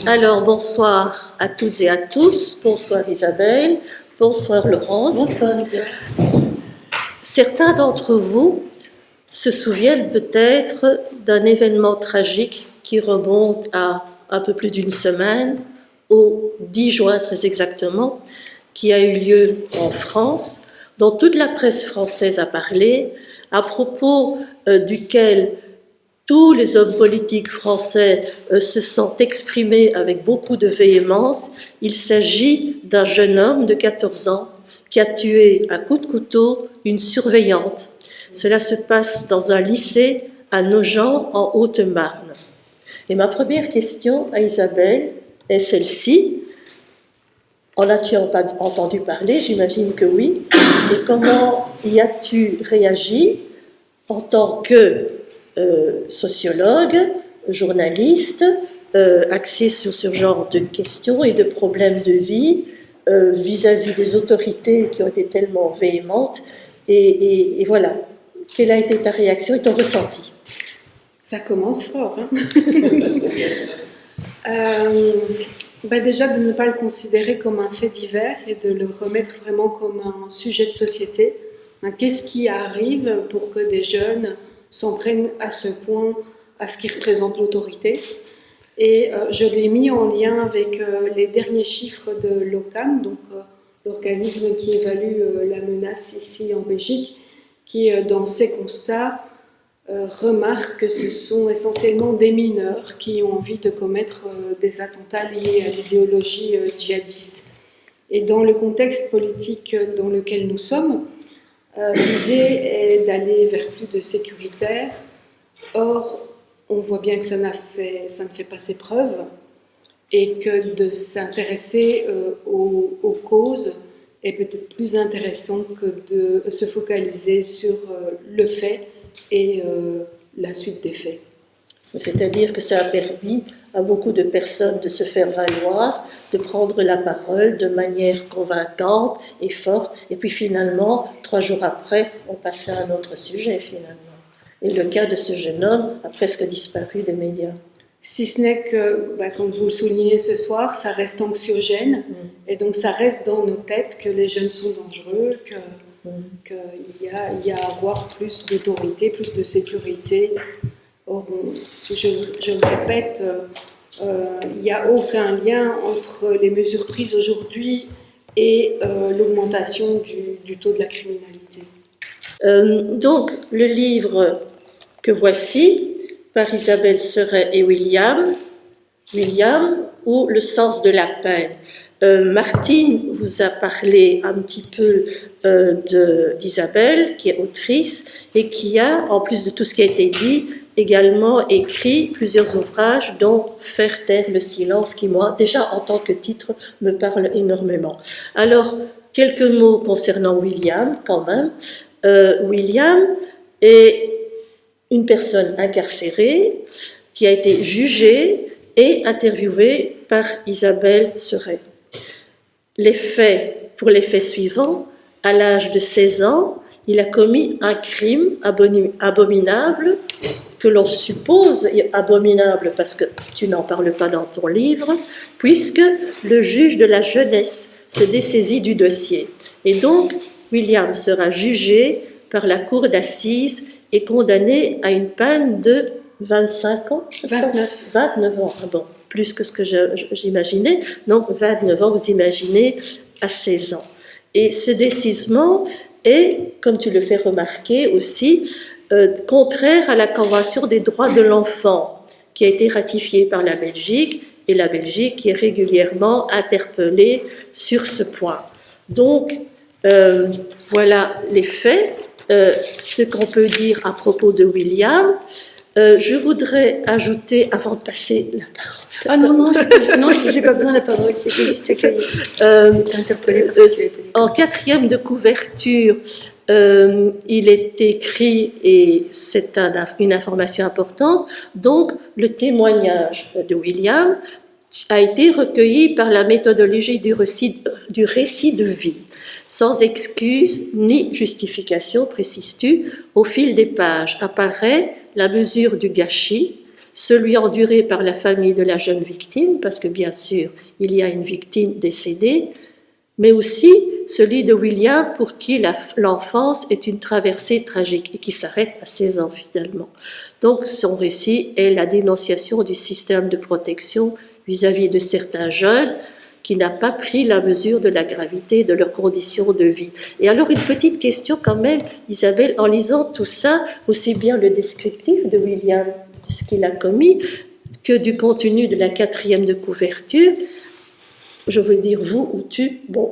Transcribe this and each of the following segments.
Alors, bonsoir à toutes et à tous. Bonsoir Isabelle. Bonsoir Laurence. Bonsoir Isabelle. Certains d'entre vous se souviennent peut-être d'un événement tragique qui remonte à un peu plus d'une semaine, au 10 juin très exactement, qui a eu lieu en France, dont toute la presse française a parlé, à propos duquel tous les hommes politiques français se sont exprimés avec beaucoup de véhémence. Il s'agit d'un jeune homme de 14 ans qui a tué à coups de couteau une surveillante. Cela se passe dans un lycée à Nogent, en Haute-Marne. Et ma première question à Isabelle est celle-ci. En as-tu entendu parler? J'imagine que oui. Et comment y as-tu réagi en tant que sociologue, journaliste, axé sur ce genre de questions et de problèmes de vie vis-à-vis des autorités qui ont été tellement véhémentes et voilà, quelle a été ta réaction et ton ressenti? Ça commence fort, hein. Déjà de ne pas le considérer comme un fait divers et de le remettre vraiment comme un sujet de société. Qu'est-ce qui arrive pour que des jeunes s'en prennent à ce point à ce qui représente l'autorité? Et je l'ai mis en lien avec les derniers chiffres de l'OCAM, donc l'organisme qui évalue la menace ici en Belgique, qui dans ses constats remarque que ce sont essentiellement des mineurs qui ont envie de commettre des attentats liés à l'idéologie djihadiste. Et dans le contexte politique dans lequel nous sommes, l'idée est d'aller vers plus de sécuritaire. Or, on voit bien que ça ne fait pas ses preuves et que de s'intéresser aux causes est peut-être plus intéressant que de se focaliser sur le fait et la suite des faits. C'est-à-dire que ça a permis à beaucoup de personnes de se faire valoir, de prendre la parole de manière convaincante et forte, et puis finalement, 3 jours après, on passait à un autre sujet finalement. Et le cas de ce jeune homme a presque disparu des médias. Si ce n'est que, comme vous le soulignez ce soir, ça reste anxiogène, et donc ça reste dans nos têtes que les jeunes sont dangereux, qu'il y a à avoir plus d'autorité, plus de sécurité. Or, je le répète, il n'y a aucun lien entre les mesures prises aujourd'hui et l'augmentation du taux de la criminalité. Donc, le livre que voici, par Isabelle Seret et William, ou Le sens de la peine. Martine vous a parlé un petit peu d'Isabelle, qui est autrice, et qui a, en plus de tout ce qui a été dit, également écrit plusieurs ouvrages, dont Faire taire le silence, qui, moi, déjà en tant que titre, me parle énormément. Alors, quelques mots concernant William, quand même. William est une personne incarcérée qui a été jugée et interviewée par Isabelle Seret. Pour les faits suivants, à l'âge de 16 ans, il a commis un crime abominable que l'on suppose abominable parce que tu n'en parles pas dans ton livre, puisque le juge de la jeunesse se dessaisit du dossier. Et donc, William sera jugé par la cour d'assises et condamné à une peine de 25 ans 29 ans, plus que ce que j'imaginais. Donc 29 ans, vous imaginez, à 16 ans. Et ce décisement est, comme tu le fais remarquer aussi, contraire à la Convention des droits de l'enfant, qui a été ratifiée par la Belgique, et la Belgique qui est régulièrement interpellée sur ce point. Donc, voilà les faits. Ce qu'on peut dire à propos de William. Je voudrais ajouter, avant de passer la parole... Ah non, j'ai pas besoin de la parole, c'était juste que interpellé. En 4e de couverture, il est écrit, et c'est une information importante, donc le témoignage de William a été recueilli par la méthodologie du récit de vie. Sans excuse ni justification, précises-tu, au fil des pages apparaît la mesure du gâchis, celui enduré par la famille de la jeune victime, parce que bien sûr, il y a une victime décédée, mais aussi celui de William pour qui l'enfance est une traversée tragique et qui s'arrête à 16 ans finalement. Donc son récit est la dénonciation du système de protection vis-à-vis de certains jeunes qui n'a pas pris la mesure de la gravité de leurs conditions de vie. Et alors une petite question quand même, Isabelle, en lisant tout ça, aussi bien le descriptif de William, de ce qu'il a commis, que du contenu de la 4e de couverture, je veux dire vous ou tu, bon,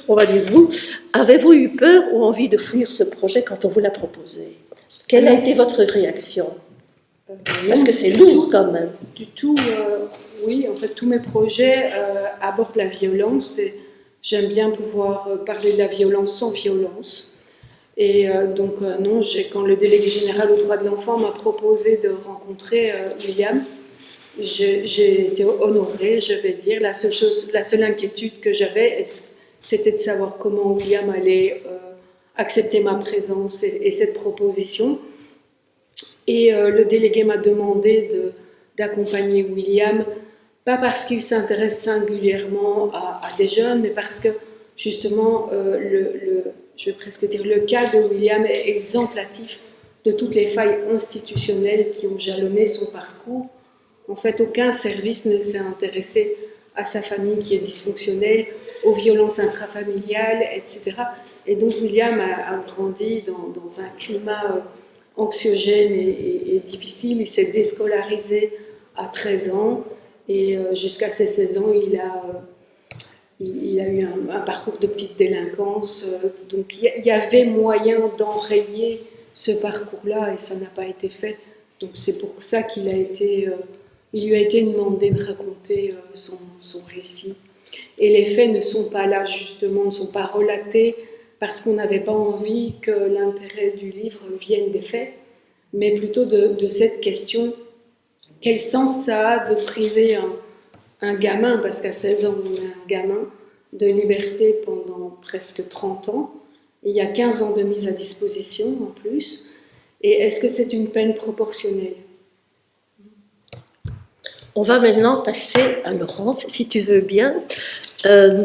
on va dire vous, avez-vous eu peur ou envie de fuir ce projet quand on vous l'a proposé? Quelle a été votre réaction? Parce que c'est lourd quand même. Du tout, oui, en fait, tous mes projets abordent la violence et j'aime bien pouvoir parler de la violence sans violence. Et donc, non, quand le délégué général aux droits de l'enfant m'a proposé de rencontrer William, j'ai été honorée, je vais dire. La seule inquiétude que j'avais, c'était de savoir comment William allait accepter ma présence et cette proposition. Et le délégué m'a demandé d'accompagner William, pas parce qu'il s'intéresse singulièrement à des jeunes, mais parce que justement, je vais presque dire, le cas de William est exemplatif de toutes les failles institutionnelles qui ont jalonné son parcours. En fait, aucun service ne s'est intéressé à sa famille qui est dysfonctionnelle, aux violences intrafamiliales, etc. Et donc William a grandi dans un climat anxiogène et difficile. Il s'est déscolarisé à 13 ans et jusqu'à ses 16 ans, il a eu un parcours de petite délinquance. Donc il y avait moyen d'enrayer ce parcours-là et ça n'a pas été fait. Donc c'est pour ça qu'il il lui a été demandé de raconter son récit. Et les faits ne sont pas là, justement, ne sont pas relatés parce qu'on n'avait pas envie que l'intérêt du livre vienne des faits, mais plutôt de cette question, quel sens ça a de priver un gamin, parce qu'à 16 ans on est un gamin, de liberté pendant presque 30 ans, et il y a 15 ans de mise à disposition en plus, et est-ce que c'est une peine proportionnelle ? On va maintenant passer à Laurence, si tu veux bien,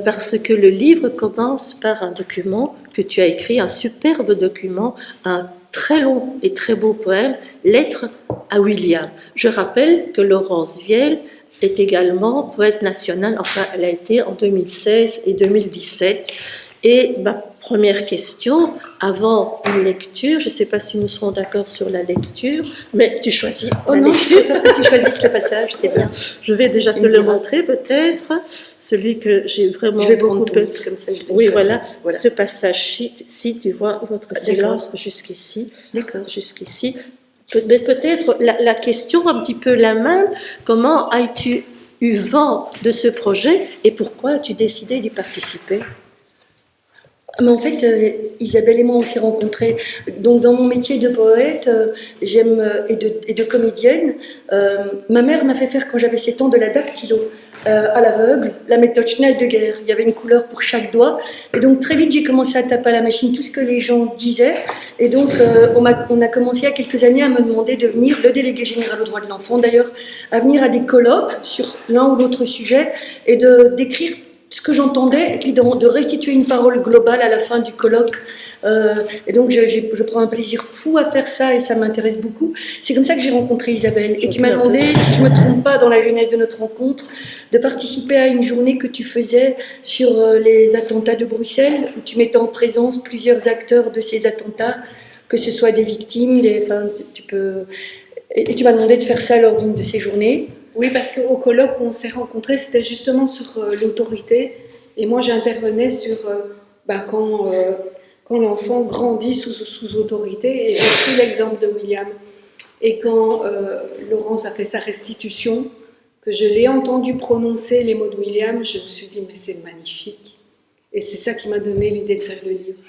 parce que le livre commence par un document que tu as écrit, un superbe document, un très long et très beau poème, Lettre à William. Je rappelle que Laurence Viel est également poète nationale, enfin elle a été en 2016 et 2017. Et ma première question, avant une lecture, je ne sais pas si nous serons d'accord sur la lecture, mais tu choisis la lecture. Je préfère que tu choisisses le passage, c'est bien. Je vais déjà te le montrer peut-être, celui que j'ai vraiment beaucoup aimé. Comme ça, je oui, voilà, ce passage-ci, tu vois, votre silence jusqu'ici. D'accord. Jusqu'ici. Mais peut-être la question un petit peu la même, comment as-tu eu vent de ce projet et pourquoi as-tu décidé d'y participer ? Mais en fait, Isabelle et moi, on s'est rencontrés. Donc, dans mon métier de poète, et de comédienne, ma mère m'a fait faire, quand j'avais 7 ans, de la dactylo à l'aveugle, la méthode Schneideger. Il y avait une couleur pour chaque doigt. Et donc, très vite, j'ai commencé à taper à la machine tout ce que les gens disaient. Et donc, on a commencé il y a quelques années à me demander de venir, le délégué général aux droits de l'enfant d'ailleurs, à venir à des colloques sur l'un ou l'autre sujet et d'écrire ce que j'entendais, et puis de restituer une parole globale à la fin du colloque. Et donc, je prends un plaisir fou à faire ça, et ça m'intéresse beaucoup. C'est comme ça que j'ai rencontré Isabelle, et tu m'as demandé, si je ne me trompe pas dans la genèse de notre rencontre, de participer à une journée que tu faisais sur les attentats de Bruxelles, où tu mettais en présence plusieurs acteurs de ces attentats, que ce soit des victimes, et tu m'as demandé de faire ça lors d'une de ces journées. Oui, parce qu'au colloque où on s'est rencontrés, c'était justement sur l'autorité. Et moi, j'intervenais sur quand l'enfant grandit sous autorité. Et j'ai pris l'exemple de William. Et quand Laurence a fait sa restitution, que je l'ai entendu prononcer les mots de William, je me suis dit, mais c'est magnifique. Et c'est ça qui m'a donné l'idée de faire le livre.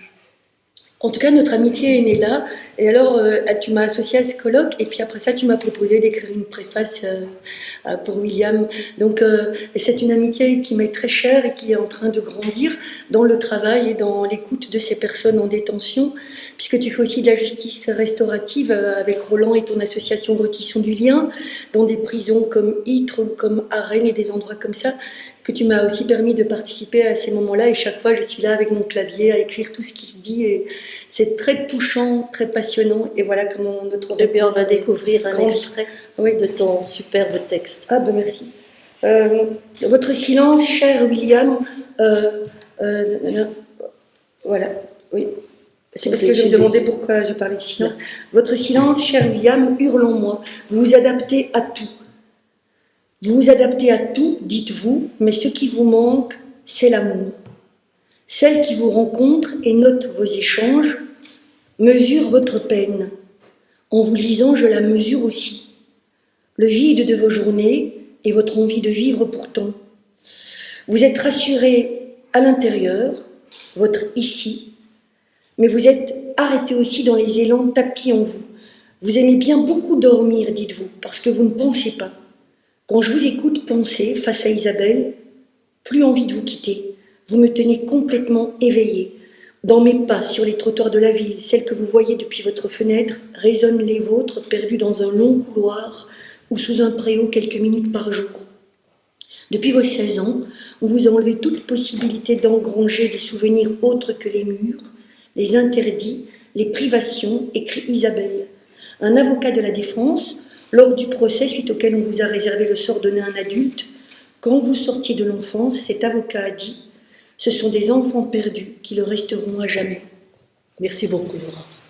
En tout cas, notre amitié est née là. Et alors, tu m'as associée à ce colloque. Et puis après ça, tu m'as proposé d'écrire une préface pour William. Donc, et c'est une amitié qui m'est très chère et qui est en train de grandir dans le travail et dans l'écoute de ces personnes en détention. Puisque tu fais aussi de la justice restaurative avec Roland et ton association Retisson du Lien, dans des prisons comme Ytre, comme Arène et des endroits comme ça, que tu m'as aussi permis de participer à ces moments-là. Et chaque fois, je suis là avec mon clavier à écrire tout ce qui se dit. Et c'est très touchant, très passionnant. Et voilà comment notre... Eh bien, on va découvrir un Grand... extrait de ton superbe texte. Ah ben merci. Votre silence, cher William... voilà, oui. C'est parce que je me demandais pourquoi je parlais de silence. Non. Votre silence, cher William, hurle en moi. Vous vous adaptez à tout. Vous vous adaptez à tout, dites-vous, mais ce qui vous manque, c'est l'amour. Celle qui vous rencontre et note vos échanges mesure votre peine. En vous lisant, je la mesure aussi. Le vide de vos journées et votre envie de vivre pourtant. Vous êtes rassuré à l'intérieur, votre ici, mais vous êtes arrêté aussi dans les élans tapis en vous. Vous aimez bien beaucoup dormir, dites-vous, parce que vous ne pensez pas. Quand je vous écoute penser face à Isabelle, plus envie de vous quitter. Vous me tenez complètement éveillée. Dans mes pas sur les trottoirs de la ville, celles que vous voyez depuis votre fenêtre, résonnent les vôtres perdus dans un long couloir ou sous un préau quelques minutes par jour. Depuis vos 16 ans, on vous a enlevé toute possibilité d'engranger des souvenirs autres que les murs, les interdits, les privations, écrit Isabelle. Un avocat de la défense, lors du procès suite auquel on vous a réservé le sort donné à un adulte, quand vous sortiez de l'enfance, cet avocat a dit « Ce sont des enfants perdus qui le resteront à jamais ». Merci beaucoup, Laurence.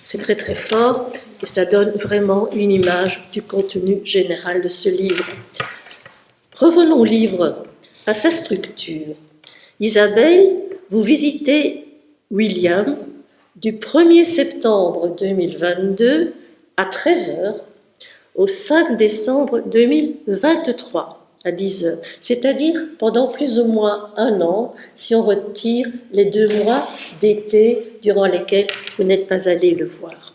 C'est très très fort et ça donne vraiment une image du contenu général de ce livre. Revenons au livre, à sa structure. Isabelle, vous visitez William du 1er septembre 2022 à 13h au 5 décembre 2023 à 10h, c'est-à-dire pendant plus ou moins un an, si on retire les 2 mois d'été durant lesquels vous n'êtes pas allé le voir.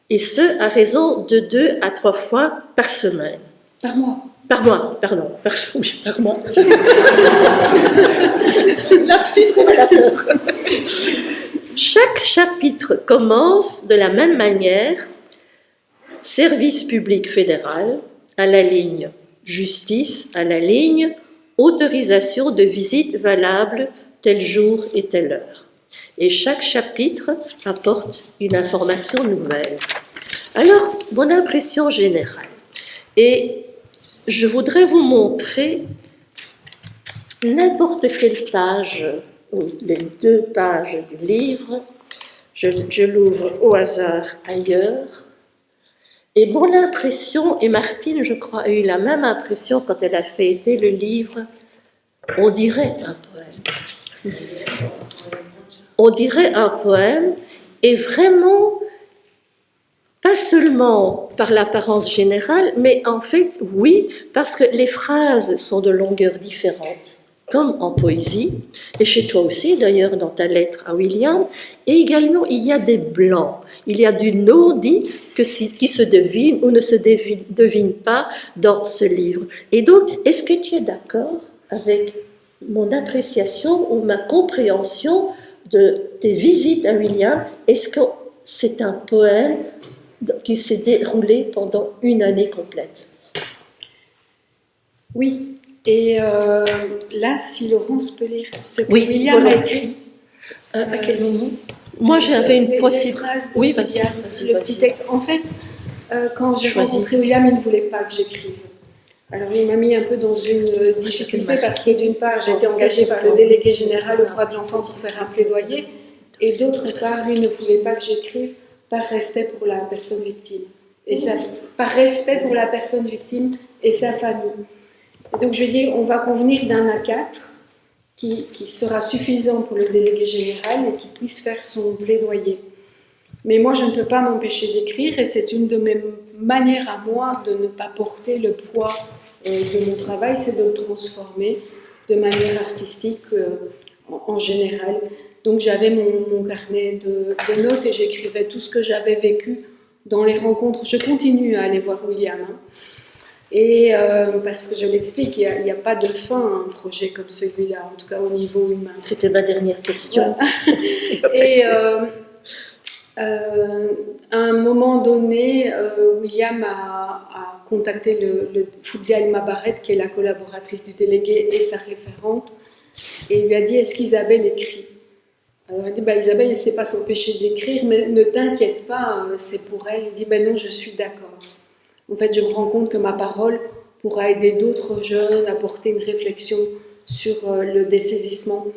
Et ce, à raison de 2 à 3 fois par semaine. Par mois. Par mois, pardon. Oui, par mois. Lapsus révélateur. Chaque chapitre commence de la même manière. Service public fédéral, à la ligne justice, à la ligne autorisation de visite valable tel jour et telle heure. Et chaque chapitre apporte une information nouvelle. Alors, mon impression générale, et je voudrais vous montrer n'importe quelle page, ou les 2 pages du livre, je l'ouvre au hasard ailleurs. Et mon impression, et Martine, je crois, a eu la même impression quand elle a feuilleté le livre, on dirait un poème. On dirait un poème, et vraiment, pas seulement par l'apparence générale, mais en fait, oui, parce que les phrases sont de longueurs différentes, comme en poésie, et chez toi aussi, d'ailleurs, dans ta lettre à William, et également, il y a des blancs, il y a du non-dit qui se devine ou ne se devine pas dans ce livre. Et donc, est-ce que tu es d'accord avec mon appréciation ou ma compréhension de tes visites à William? Est-ce que c'est un poème qui s'est déroulé pendant une année complète? Oui, et là, si Laurence peut lire ce que William a écrit. À quel moment? Moi, j'avais une possible... phrases de oui, William, le petit texte. En fait, quand j'ai rencontré William, il ne voulait pas que j'écrive. Alors, il m'a mis un peu dans une difficulté parce que d'une part, j'étais engagée par le délégué général aux droits de l'enfant pour faire un plaidoyer, et d'autre part, lui ne voulait pas que j'écrive par respect pour la personne victime. Par respect pour la personne victime et sa famille. Et donc, je lui ai dit, on va convenir d'un A4 qui sera suffisant pour le délégué général et qui puisse faire son plaidoyer. Mais moi, je ne peux pas m'empêcher d'écrire et c'est une de mes manières à moi de ne pas porter le poids de mon travail, c'est de le transformer de manière artistique en général. Donc j'avais mon carnet de notes et j'écrivais tout ce que j'avais vécu dans les rencontres. Je continue à aller voir William. Hein. Et parce que je l'explique, il n'y a pas de fin à un projet comme celui-là, en tout cas au niveau humain. C'était ma dernière question. Voilà. Et à un moment donné, William a contacté le Fouzia El Mabaret, qui est la collaboratrice du délégué et sa référente, et il lui a dit: est-ce qu'Isabelle écrit? Alors elle dit: Isabelle, elle ne sait pas s'empêcher d'écrire, mais ne t'inquiète pas, c'est pour elle. Il dit: non, je suis d'accord. En fait, je me rends compte que ma parole pourra aider d'autres jeunes à porter une réflexion sur le dessaisissement.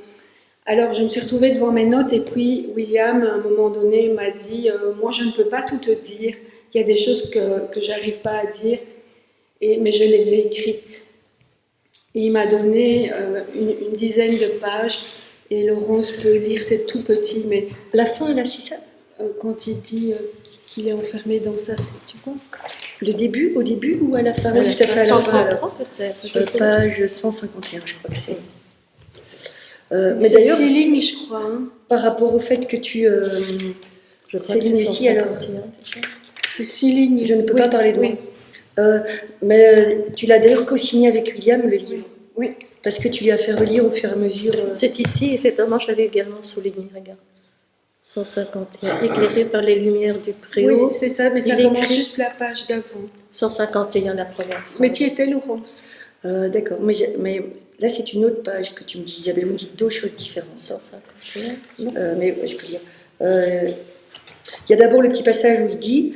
Alors, je me suis retrouvée devant mes notes et puis William, à un moment donné, m'a dit: moi, je ne peux pas tout te dire. Il y a des choses que j'arrive pas à dire, mais je les ai écrites. Et il m'a donné une dizaine de pages. Et Laurence peut lire, c'est tout petit, mais La fin, là, c'est ça? quand il dit qu'il est enfermé dans ça, tu vois? Le début, au début ou à la fin? Oui, tout à fait à la fin. Alors. 133 peut-être. Page 151, je crois que c'est. Mais C'est d'ailleurs, 6 lignes, je crois. Hein. par rapport au fait que tu. Je crois que Céline c'est aussi, alors. 151, c'est ça. C'est 6 lignes. Je ne peux Oui, pas parler de oui. moi. Mais tu l'as d'ailleurs co-signé avec William, le livre. Oui. Parce que tu lui as fait relire au fur et à mesure. C'est ici, effectivement, je l'avais également souligné, regarde. 151, éclairé par les lumières du préau. Oui, c'est ça, mais ça Il commence écrit- juste la page d'avant. 151, la première phrase. Mais tu étais, Laurence? D'accord, mais là c'est une autre page que tu me dis, Isabelle, vous me dites deux choses différentes. 151. Mais je peux lire. Il y a d'abord le petit passage où il dit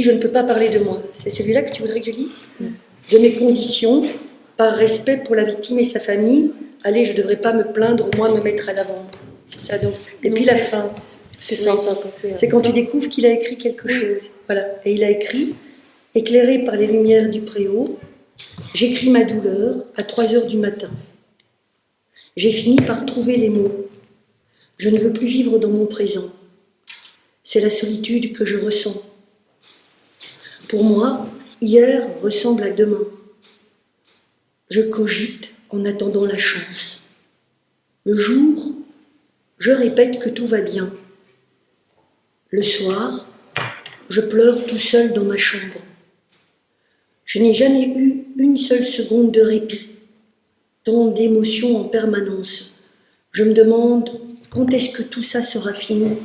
je ne peux pas parler de moi. C'est celui-là que tu voudrais que je lise? De mes conditions, par respect pour la victime et sa famille, allez, je ne devrais pas me plaindre, au moins me mettre à l'avant. C'est ça donc. Et Non, puis la c'est- fin. C'est 151. C'est quand tu découvres qu'il a écrit quelque chose. Voilà. Et il a écrit, éclairé par les lumières du préau, j'écris ma douleur à 3 heures du matin. J'ai fini par trouver les mots. Je ne veux plus vivre dans mon présent. C'est la solitude que je ressens. Pour moi, hier ressemble à demain. Je cogite en attendant la chance. Le jour, je répète que tout va bien. Le soir, je pleure tout seul dans ma chambre. Je n'ai jamais eu une seule seconde de répit, tant d'émotions en permanence. Je me demande quand est-ce que tout ça sera fini.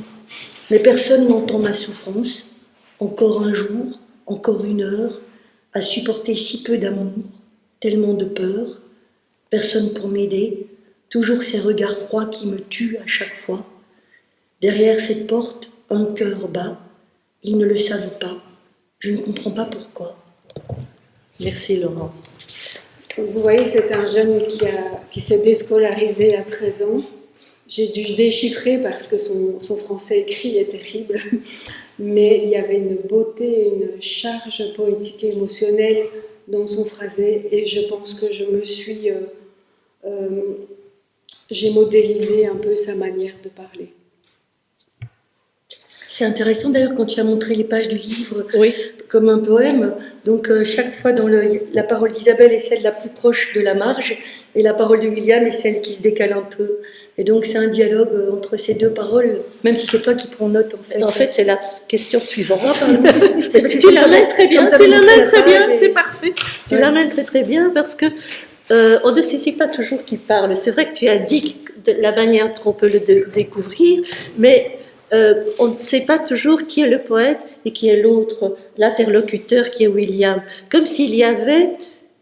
Mais personne n'entend ma souffrance. Encore un jour, encore une heure, à supporter si peu d'amour, tellement de peur. Personne pour m'aider, toujours ces regards froids qui me tuent à chaque fois. Derrière cette porte, un cœur bat. Ils ne le savent pas. Je ne comprends pas pourquoi. Merci Laurence. Vous voyez, c'est un jeune qui s'est déscolarisé à 13 ans. J'ai dû déchiffrer parce que son français écrit est terrible. Mais il y avait une beauté, une charge poétique et émotionnelle dans son phrasé. Et je pense que j'ai modélisé un peu sa manière de parler. C'est intéressant d'ailleurs quand tu as montré les pages du livre Oui. comme un poème. Donc chaque fois, la parole d'Isabelle est celle la plus proche de la marge et la parole de William est celle qui se décale un peu. Et donc c'est un dialogue entre ces deux paroles, même si c'est toi qui prends note en fait. En fait, c'est la question suivante. C'est parce que Tu l'amènes très bien, comme tu t'as montré l'amènes la très bien, page et- c'est parfait. Tu Ouais. l'amènes très très bien parce que on ne saisit pas toujours qui parle. C'est vrai que tu indiques de la manière dont on peut le découvrir, mais on ne sait pas toujours qui est le poète et qui est l'autre, l'interlocuteur qui est William. Comme s'il y avait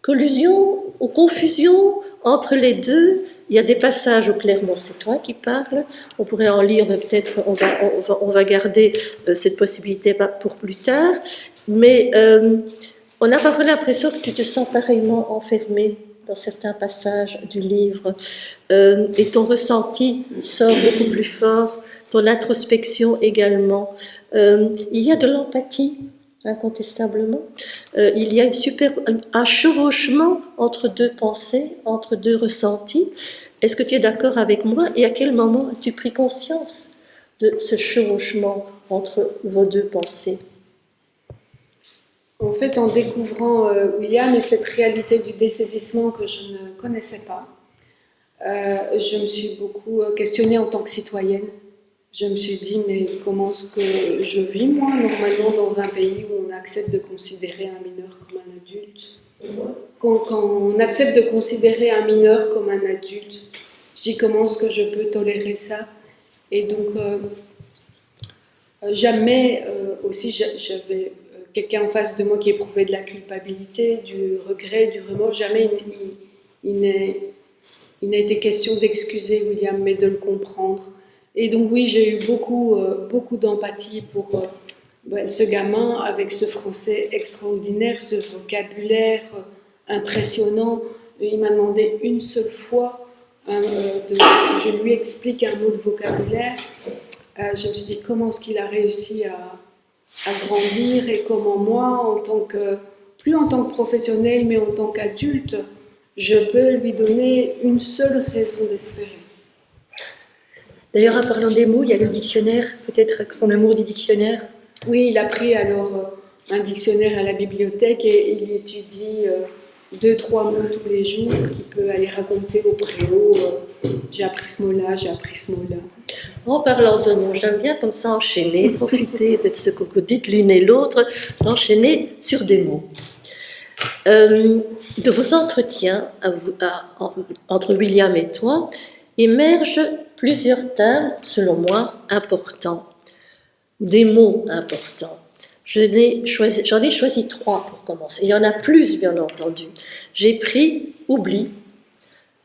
collusion ou confusion entre les deux. Il y a des passages où clairement c'est toi qui parles. On pourrait en lire, mais peut-être on va garder cette possibilité pour plus tard. Mais on a parfois l'impression que tu te sens pareillement enfermé dans certains passages du livre. Et ton ressenti sort beaucoup plus fort, ton introspection également. Il y a de l'empathie, incontestablement. Il y a un chevauchement entre deux pensées, entre deux ressentis. Est-ce que tu es d'accord avec moi? Et à quel moment as-tu pris conscience de ce chevauchement entre vos deux pensées? En fait, en découvrant William et cette réalité du dessaisissement que je ne connaissais pas, Je me suis beaucoup questionnée en tant que citoyenne. Je me suis dit, mais comment est-ce que je vis, moi, normalement, dans un pays où on accepte de considérer un mineur comme un adulte? Quand on accepte de considérer un mineur comme un adulte, je dis, comment est-ce que je peux tolérer ça? Et donc, jamais aussi j'avais quelqu'un en face de moi qui éprouvait de la culpabilité, du regret, du remords. Jamais il n'a été question d'excuser William, mais de le comprendre. Et donc oui, j'ai eu beaucoup d'empathie pour ce gamin avec ce français extraordinaire, ce vocabulaire impressionnant. Il m'a demandé une seule fois, je lui explique un mot de vocabulaire. Je me suis dit comment est-ce qu'il a réussi à grandir et comment moi, plus en tant que professionnel, mais en tant qu'adulte, je peux lui donner une seule raison d'espérer. D'ailleurs, en parlant des mots, il y a le dictionnaire, peut-être son amour du dictionnaire. Oui, il a pris alors un dictionnaire à la bibliothèque et il étudie 2-3 mots tous les jours qu'il peut aller raconter au préau. J'ai appris ce mot-là, j'ai appris ce mot-là. En parlant de mots, j'aime bien comme ça enchaîner, profiter de ce que vous dites l'une et l'autre, d'enchaîner sur des mots. De vos entretiens entre William et toi, émergent plusieurs thèmes, selon moi, importants, des mots importants. J'en ai choisi 3 pour commencer. Il y en a plus, bien entendu. J'ai pris « oubli »,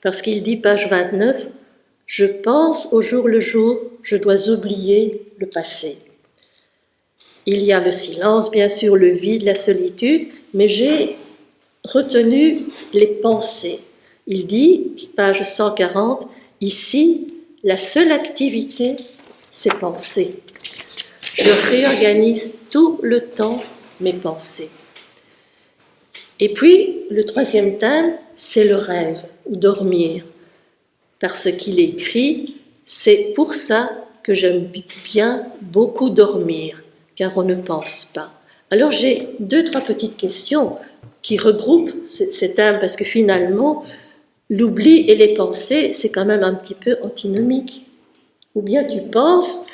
parce qu'il dit, page 29, « Je pense au jour le jour, je dois oublier le passé ». Il y a le silence, bien sûr, le vide, la solitude, mais j'ai retenu les pensées. Il dit, page 140, « Ici, la seule activité, c'est penser. Je réorganise tout le temps mes pensées. » Et puis, le 3e thème, c'est le rêve, ou dormir. Parce qu'il écrit, c'est pour ça que j'aime bien beaucoup dormir, car on ne pense pas. Alors j'ai 2-3 petites questions qui regroupent ces thèmes, parce que finalement, l'oubli et les pensées, c'est quand même un petit peu antinomique. Ou bien tu penses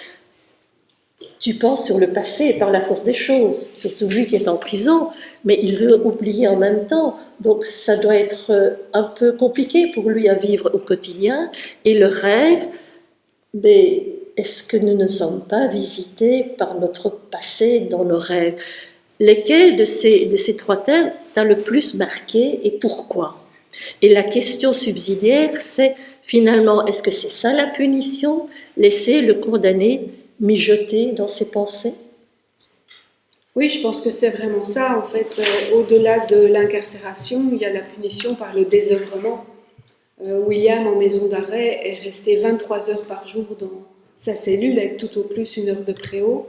sur le passé par la force des choses, surtout lui qui est en prison, mais il veut oublier en même temps, donc ça doit être un peu compliqué pour lui à vivre au quotidien. Et le rêve, mais est-ce que nous ne sommes pas visités par notre passé dans nos rêves? Lesquels de ces 3 thèmes t'as le plus marqué et pourquoi? Et la question subsidiaire, c'est finalement, est-ce que c'est ça la punition? Laisser le condamné mijoter dans ses pensées? Oui, je pense que c'est vraiment ça. En fait, au-delà de l'incarcération, il y a la punition par le désœuvrement. William, en maison d'arrêt, est resté 23 heures par jour dans sa cellule avec tout au plus 1 heure de préau.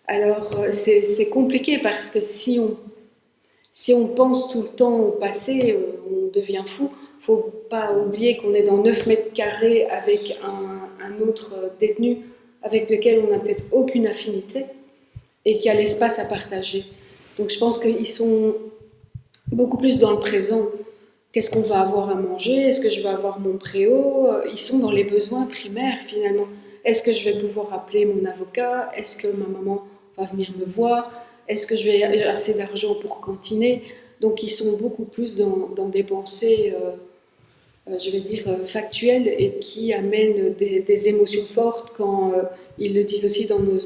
Alors, c'est compliqué parce que si on pense tout le temps au passé, on devient fou. Il ne faut pas oublier qu'on est dans 9 mètres carrés avec un autre détenu avec lequel on n'a peut-être aucune affinité et qui a l'espace à partager. Donc je pense qu'ils sont beaucoup plus dans le présent. Qu'est-ce qu'on va avoir à manger? Est-ce que je vais avoir mon préau? Ils sont dans les besoins primaires finalement. Est-ce que je vais pouvoir appeler mon avocat? Est-ce que ma maman va venir me voir? Est-ce que je vais avoir assez d'argent pour cantiner? Donc ils sont beaucoup plus dans des pensées, je vais dire, factuelles et qui amènent des émotions fortes quand ils le disent aussi dans nos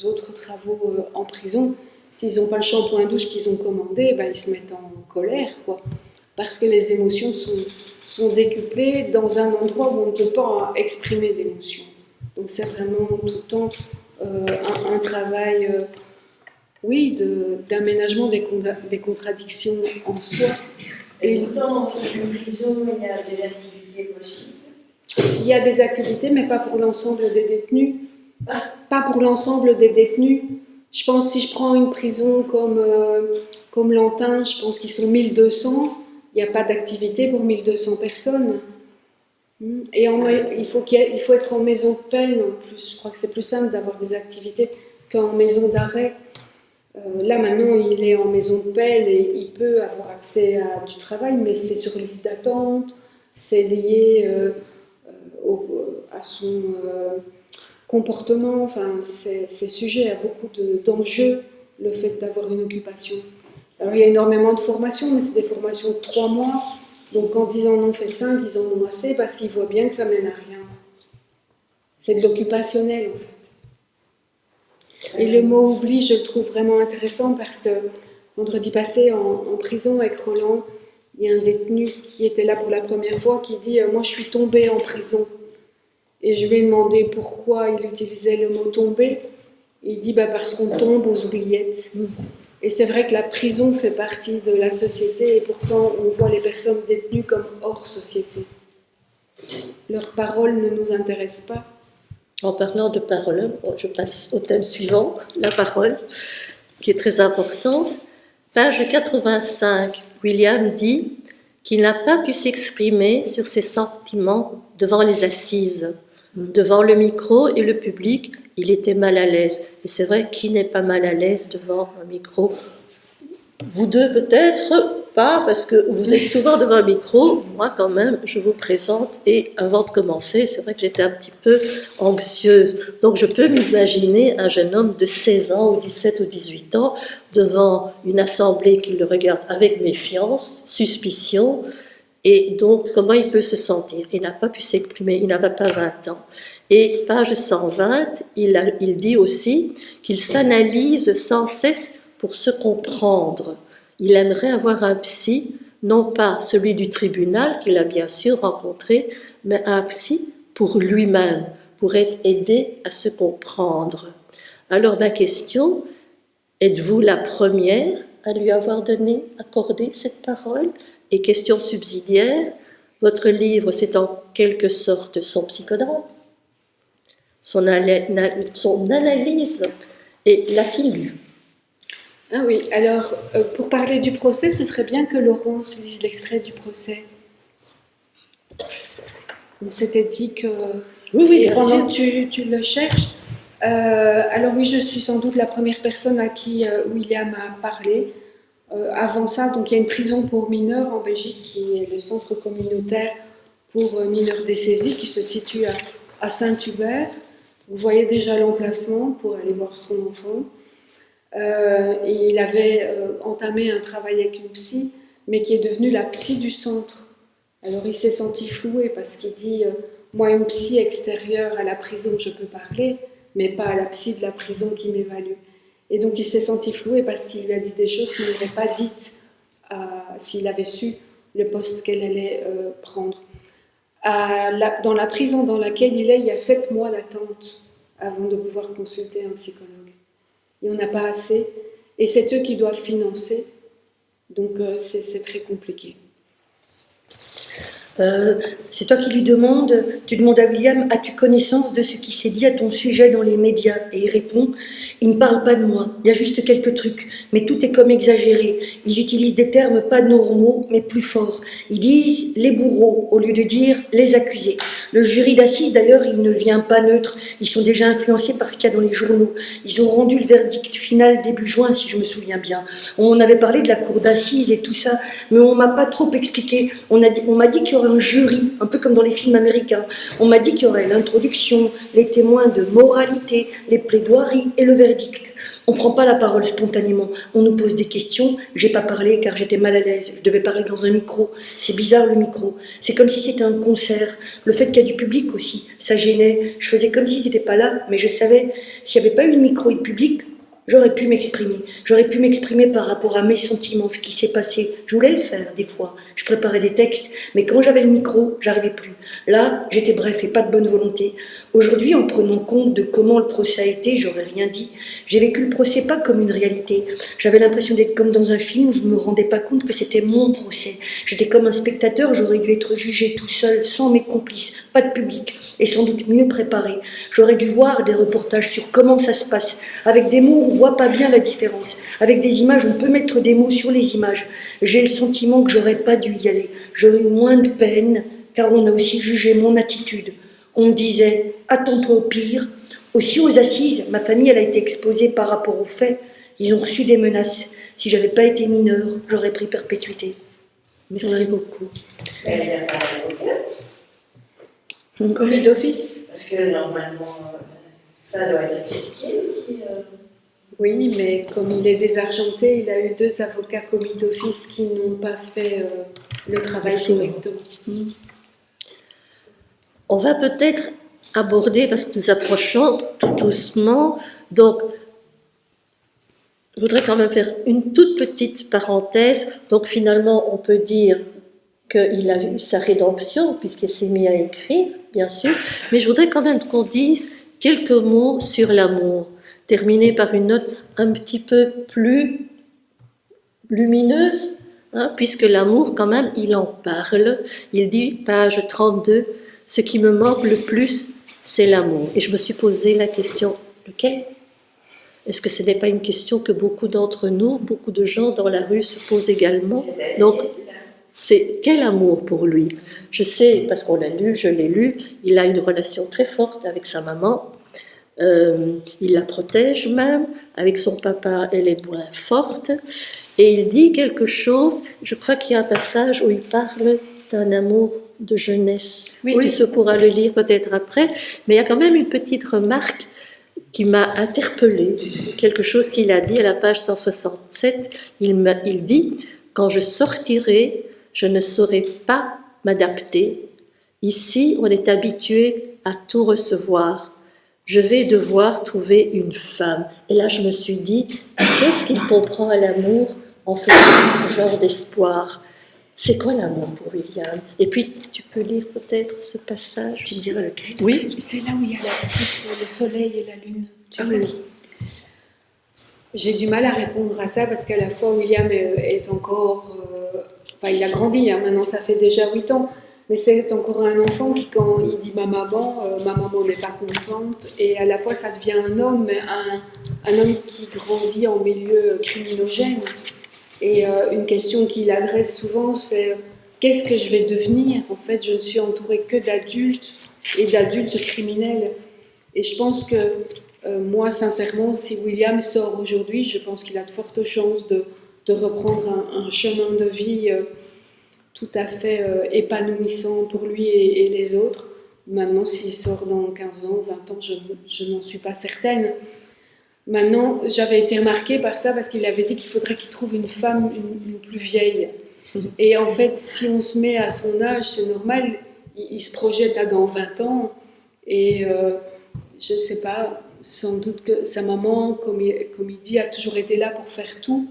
autres travaux en prison. S'ils n'ont pas le shampoing douche qu'ils ont commandé, ils se mettent en colère, quoi. Parce que les émotions sont décuplées dans un endroit où on ne peut pas exprimer d'émotions. Donc c'est vraiment tout le temps un travail, oui, d'aménagement des contradictions en soi. Et pourtant, dans une prison, il y a des activités possibles. Il y a des activités, mais pas pour l'ensemble des détenus. Pas pour l'ensemble des détenus. Je pense, si je prends une prison comme Lantin, je pense qu'ils sont 1200. Il n'y a pas d'activité pour 1200 personnes. Et il faut être en maison de peine. En plus, je crois que c'est plus simple d'avoir des activités qu'en maison d'arrêt. Là, maintenant, il est en maison de peine et il peut avoir accès à du travail, mais c'est sur liste d'attente. c'est lié à son comportement, enfin, c'est sujet à beaucoup d'enjeux, le fait d'avoir une occupation. Alors, il y a énormément de formations, mais c'est des formations de 3 mois. Donc, quand ils en ont fait 5, ils en ont assez parce qu'ils voient bien que ça mène à rien. C'est de l'occupationnel, en fait. Et le mot oubli, je le trouve vraiment intéressant parce que vendredi passé, en prison avec Roland, il y a un détenu qui était là pour la première fois qui dit « Moi, je suis tombé en prison ». Et je lui ai demandé pourquoi il utilisait le mot « tomber ». Il dit parce qu'on tombe aux oubliettes. Et c'est vrai que la prison fait partie de la société et pourtant on voit les personnes détenues comme hors société. Leurs paroles ne nous intéressent pas. En parlant de parole, je passe au thème suivant, la parole, qui est très importante. Page 85, William dit qu'il n'a pas pu s'exprimer sur ses sentiments devant les assises. Devant le micro et le public, il était mal à l'aise. Et c'est vrai, qui n'est pas mal à l'aise devant un micro? Vous deux peut-être pas, parce que vous êtes souvent devant un micro. Moi quand même, je vous présente. Et avant de commencer, c'est vrai que j'étais un petit peu anxieuse. Donc je peux m'imaginer un jeune homme de 16 ans ou 17 ou 18 ans devant une assemblée qui le regarde avec méfiance, suspicion. Et donc, comment il peut se sentir? Il n'a pas pu s'exprimer, il n'avait pas 20 ans. Et page 120, il dit aussi qu'il s'analyse sans cesse pour se comprendre. Il aimerait avoir un psy, non pas celui du tribunal qu'il a bien sûr rencontré, mais un psy pour lui-même, pour être aidé à se comprendre. Alors ma question, êtes-vous la première à lui avoir accordé cette parole? Et question subsidiaire, votre livre, c'est en quelque sorte son psychodrame, son analyse, et l'a-t-il lu? Ah oui, alors pour parler du procès, ce serait bien que Laurence lise l'extrait du procès. On s'était dit que... Oui, et pendant que tu le cherches, alors oui, je suis sans doute la première personne à qui William a parlé. Avant ça, donc il y a une prison pour mineurs en Belgique qui est le centre communautaire pour mineurs dessaisis qui se situe à Saint-Hubert. Vous voyez déjà l'emplacement pour aller voir son enfant. Et il avait entamé un travail avec une psy, mais qui est devenue la psy du centre. Alors il s'est senti floué parce qu'il dit moi, une psy extérieure à la prison, je peux parler, mais pas à la psy de la prison qui m'évalue. Et donc il s'est senti floué parce qu'il lui a dit des choses qu'il n'aurait pas dites s'il avait su le poste qu'elle allait prendre. Dans la prison dans laquelle il est, il y a 7 mois d'attente avant de pouvoir consulter un psychologue. Il n'y en a pas assez, et c'est eux qui doivent financer, donc c'est très compliqué. C'est toi qui lui demandes, tu demandes à William, as-tu connaissance de ce qui s'est dit à ton sujet dans les médias? Et il répond, il ne parle pas de moi, il y a juste quelques trucs, mais tout est comme exagéré. Ils utilisent des termes pas normaux, mais plus forts. Ils disent les bourreaux, au lieu de dire les accusés. Le jury d'assises, d'ailleurs, il ne vient pas neutre, ils sont déjà influencés par ce qu'il y a dans les journaux. Ils ont rendu le verdict final début juin, si je me souviens bien. On avait parlé de la cour d'assises et tout ça, mais on m'a pas trop expliqué. On m'a dit qu'il y aurait un jury, un peu comme dans les films américains. On m'a dit qu'il y aurait l'introduction, les témoins de moralité, les plaidoiries et le verdict. On ne prend pas la parole spontanément. On nous pose des questions. J'ai pas parlé car j'étais mal à l'aise. Je devais parler dans un micro. C'est bizarre le micro. C'est comme si c'était un concert. Le fait qu'il y a du public aussi, ça gênait. Je faisais comme s'ils n'étaient pas là, mais je savais, s'il n'y avait pas eu de micro et de public, j'aurais pu m'exprimer. J'aurais pu m'exprimer par rapport à mes sentiments, ce qui s'est passé. Je voulais le faire, des fois. Je préparais des textes, mais quand j'avais le micro, j'arrivais plus. Là, j'étais bref et pas de bonne volonté. Aujourd'hui, en prenant compte de comment le procès a été, j'aurais rien dit. J'ai vécu le procès pas comme une réalité. J'avais l'impression d'être comme dans un film où je me rendais pas compte que c'était mon procès. J'étais comme un spectateur, j'aurais dû être jugé tout seul, sans mes complices, pas de public, et sans doute mieux préparé. J'aurais dû voir des reportages sur comment ça se passe, avec des mots, on voit pas bien la différence. Avec des images, on peut mettre des mots sur les images. J'ai le sentiment que j'aurais pas dû y aller. J'aurais eu moins de peine, car on a aussi jugé mon attitude. On me disait, attends-toi au pire. Aussi aux assises, ma famille, elle a été exposée par rapport aux faits. Ils ont reçu des menaces. Si j'avais pas été mineure, j'aurais pris perpétuité. Merci Ouais. beaucoup. Mais il n'y a pas d'avocat, Commis d'office. parce que normalement, ça doit être expliqué aussi. Oui, mais comme il est désargenté, il a eu 2 avocats commis d'office qui n'ont pas fait le travail Merci. correctement. On va peut-être aborder, parce que nous approchons tout doucement, donc je voudrais quand même faire une toute petite parenthèse. Donc finalement, on peut dire qu'il a eu sa rédemption, puisqu'il s'est mis à écrire, bien sûr, mais je voudrais quand même qu'on dise quelques mots sur l'amour, terminer par une note un petit peu plus lumineuse, hein, puisque l'amour, quand même, il en parle. Il dit, page 32, « Ce qui me manque le plus, c'est l'amour. » Et je me suis posé la question, lequel ? Est-ce que ce n'est pas une question que beaucoup d'entre nous, beaucoup de gens dans la rue se posent également ? Donc, c'est quel amour pour lui ? Je sais, parce qu'on l'a lu, je l'ai lu, il a une relation très forte avec sa maman. Il la protège même. Avec son papa, elle est moins forte. Et il dit quelque chose, je crois qu'il y a un passage où il parle d'un amour de jeunesse. Oui. Tu pourras le lire peut-être après, mais il y a quand même une petite remarque qui m'a interpellée, quelque chose qu'il a dit à la page 167. Il dit « Quand je sortirai, je ne saurai pas m'adapter. Ici, on est habitué à tout recevoir. Je vais devoir trouver une femme. » Et là, je me suis dit, qu'est-ce qu'il comprend à l'amour en faisant ce genre d'espoir ? C'est quoi l'amour pour William ? Et puis, tu peux lire peut-être ce passage. Tu me diras lequel ? Oui. C'est là où il y a la petite, le soleil et la lune. Tu Ah vois. oui. J'ai du mal à répondre à ça parce qu'à la fois William est encore... enfin, il a grandi, hein, maintenant ça fait déjà 8 ans, mais c'est encore un enfant qui, quand il dit ma maman n'est pas contente, et à la fois ça devient un homme, mais un homme qui grandit en milieu criminogène. Et une question qu'il adresse souvent, c'est qu'est-ce que je vais devenir ? En fait, je ne suis entourée que d'adultes et d'adultes criminels. Et je pense que moi, sincèrement, si William sort aujourd'hui, je pense qu'il a de fortes chances de reprendre un chemin de vie tout à fait épanouissant pour lui et les autres. Maintenant, s'il sort dans 15 ans, 20 ans, je n'en suis pas certaine. Maintenant, j'avais été remarquée par ça parce qu'il avait dit qu'il faudrait qu'il trouve une femme une plus vieille. Et en fait, si on se met à son âge, c'est normal, il se projette à dans 20 ans. Et je ne sais pas, sans doute que sa maman, comme il dit, a toujours été là pour faire tout,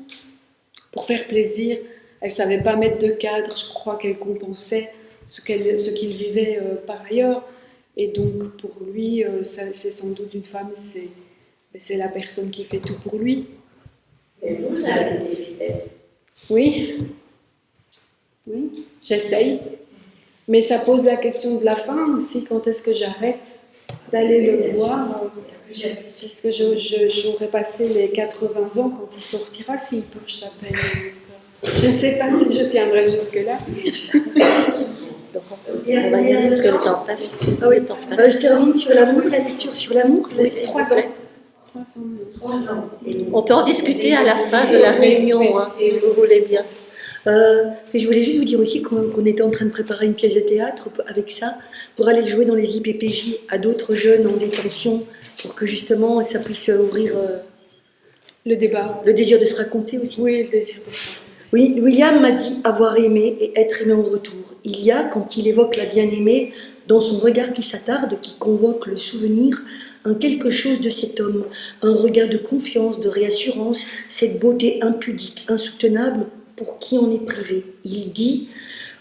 pour faire plaisir. Elle ne savait pas mettre de cadre, je crois qu'elle compensait ce qu'il vivait par ailleurs. Et donc, pour lui, c'est sans doute une femme, c'est la personne qui fait tout pour lui. Et vous avez été fidèle. Oui, j'essaye. Mais ça pose la question de la fin aussi, quand est-ce que j'arrête d'aller le voir ? Est-ce que j'aurais passé les 80 ans quand il sortira, s'il touche sa peine ? Je ne sais pas si je tiendrai jusque-là. Laurence, on va y aller parce que le temps passe. Ah oui. Le temps passe. Je termine sur l'amour, la lecture sur l'amour. Oui, s'il s'il vous vous plaît. plaît. 3 ans. On peut en discuter à la fin de la réunion, hein, si vous voulez bien. Et je voulais juste vous dire aussi qu'on était en train de préparer une pièce de théâtre avec ça, pour aller le jouer dans les IPPJ à d'autres jeunes en détention, pour que justement ça puisse ouvrir Le débat. le désir de se raconter aussi. Oui, le désir de ça. Oui, William m'a dit avoir aimé et être aimé en retour. Il y a, quand il évoque la bien-aimée, dans son regard qui s'attarde, qui convoque le souvenir, un quelque chose de cet homme, un regard de confiance, de réassurance, cette beauté impudique, insoutenable, pour qui on est privé. Il dit,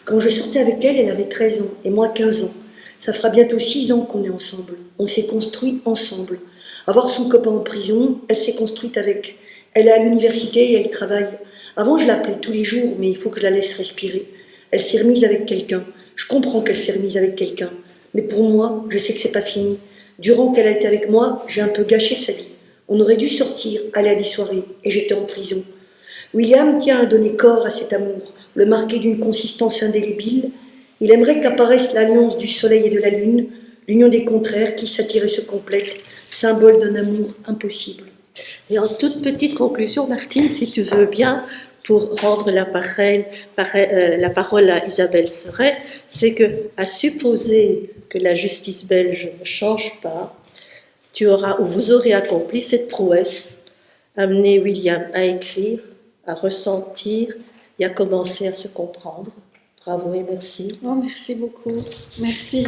quand je sortais avec elle, elle avait 13 ans, et moi 15 ans. Ça fera bientôt 6 ans qu'on est ensemble. On s'est construit ensemble. Avoir son copain en prison, elle s'est construite avec. Elle est à l'université et elle travaille. Avant, je l'appelais tous les jours, mais il faut que je la laisse respirer. Elle s'est remise avec quelqu'un. Je comprends qu'elle s'est remise avec quelqu'un. Mais pour moi, je sais que c'est pas fini. Durant qu'elle a été avec moi, j'ai un peu gâché sa vie. On aurait dû sortir, aller à des soirées, et j'étais en prison. William tient à donner corps à cet amour, le marquer d'une consistance indélébile. Il aimerait qu'apparaisse l'alliance du soleil et de la lune, l'union des contraires qui s'attirent et se complètent, symbole d'un amour impossible. Et en toute petite conclusion, Martine, si tu veux bien, pour rendre la parole à Isabelle Seret, c'est que, à supposer que la justice belge ne change pas, vous aurez accompli cette prouesse, amener William à écrire, à ressentir et à commencer à se comprendre. Bravo et merci. Oh, merci beaucoup. Merci.